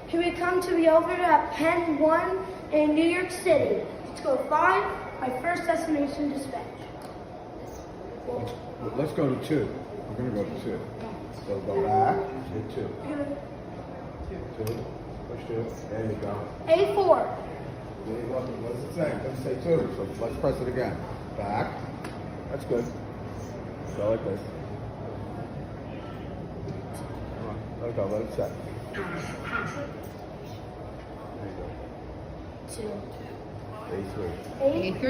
Here we come to the elevator at Penn1 in New York City. Let's go 5, my first destination dispatch. Let's go to 2. We're going to go to 2. So go back to 2. 2. Push 2. There you go. A4. What does it say? It doesn't say 2. So let's press it again. Back. That's good. Go like this. Come on. Let it go. Let it set. There you go. 2. A3. A3.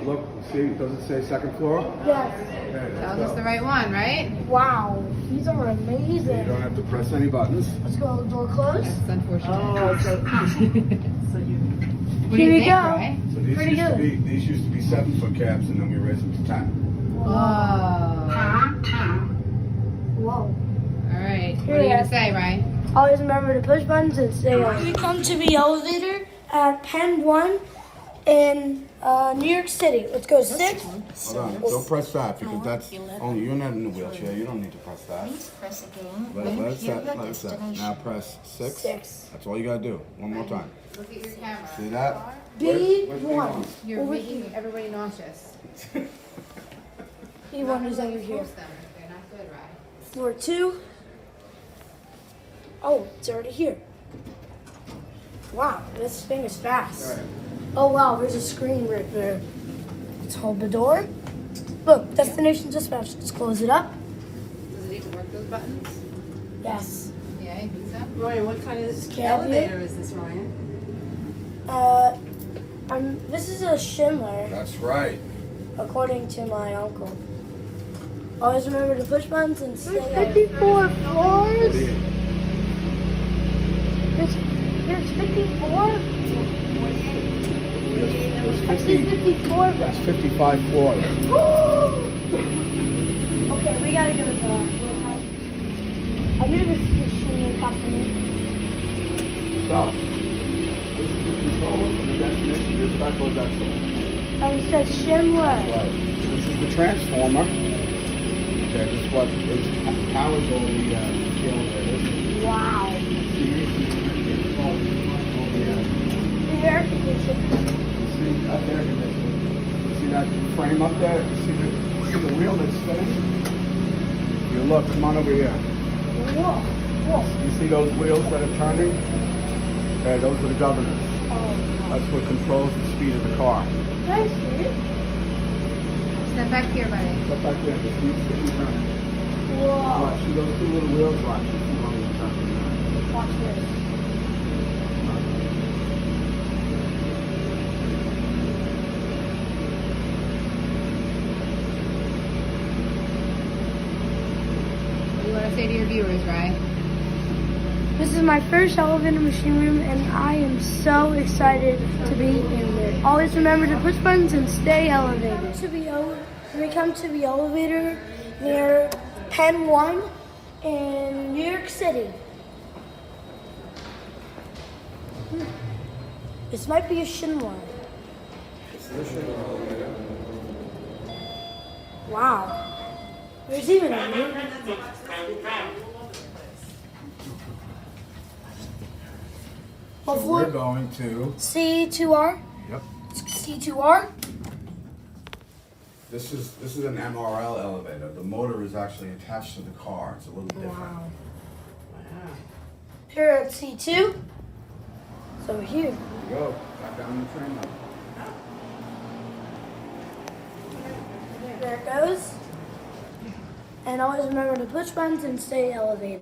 Look. See, does it say second floor? Yes. Okay, Tells us the right one, right? Wow, these are amazing. You don't have to press any buttons. Let's go, door closed. That's unfortunate. Oh, so What do Here you we think, go. Ryan? So Pretty good. these used to be 7-foot cabs, and then we raised them to 10. Whoa. Whoa. All right. What are you going to say, Ryan? Always remember to push buttons and stay on. We come to the elevator at Penn1 in New York City. Let's go 6. Hold on, don't press that because that's only you're not in a wheelchair. You don't need to press that. Please press again. Let it set. Let it set. Now press 6. 6. That's all you gotta do. One more time. Look at your camera. See that? B1. You're Over making here. everybody nauseous. B1 is over here. Post them if they're not good, Ryan. Floor 2. Oh, it's already here. Wow, this thing is fast. Oh wow, there's a screen right there. Let's hold the door. Look, destination dispatch. Let's close it up. Does it need to work those buttons? Yes. Yeah, you think so? Ryan, what kind of Cabinet. elevator is this, Ryan? This is a Schindler, That's right. according to my uncle. Always remember to push buttons and stay on. 54 floors? There's 54? I see 54. That's 55 floors. Okay, we gotta go to the I knew this was Schindler Company. So, this is the control for the destination dispatch was excellent. And it says Schindler. Right. This is the transformer. Okay, this is what powers all the elevators. Wow. The air conditioner. See that air conditioner? See that frame up there? See the wheel that's spinning? You look, come on over here. Whoa. Whoa. You see those wheels that are turning? Okay, those are the governors. Oh. That's what controls the speed of the car. Nice, dude. Step back here, buddy. Step back there, just keep turning. Whoa. Watch, see those 2 little wheels? Watch, just keep on turning. Watch this. What do you want to say to your viewers, Ryan? This is my first elevator machine room, and I am so excited to be in there. Always remember to push buttons and stay elevated. We come to the elevator near Penn1 in New York City. This might be a Schindler. Wow. There's even a new. What We're floor? going to. C2R? Yep. C2R? This is an MRL elevator. The motor is actually attached to the car. It's a little different. Wow. Here at C2. It's over here. There you go. Back down the train now. There it goes. And always remember to push buttons and stay elevated.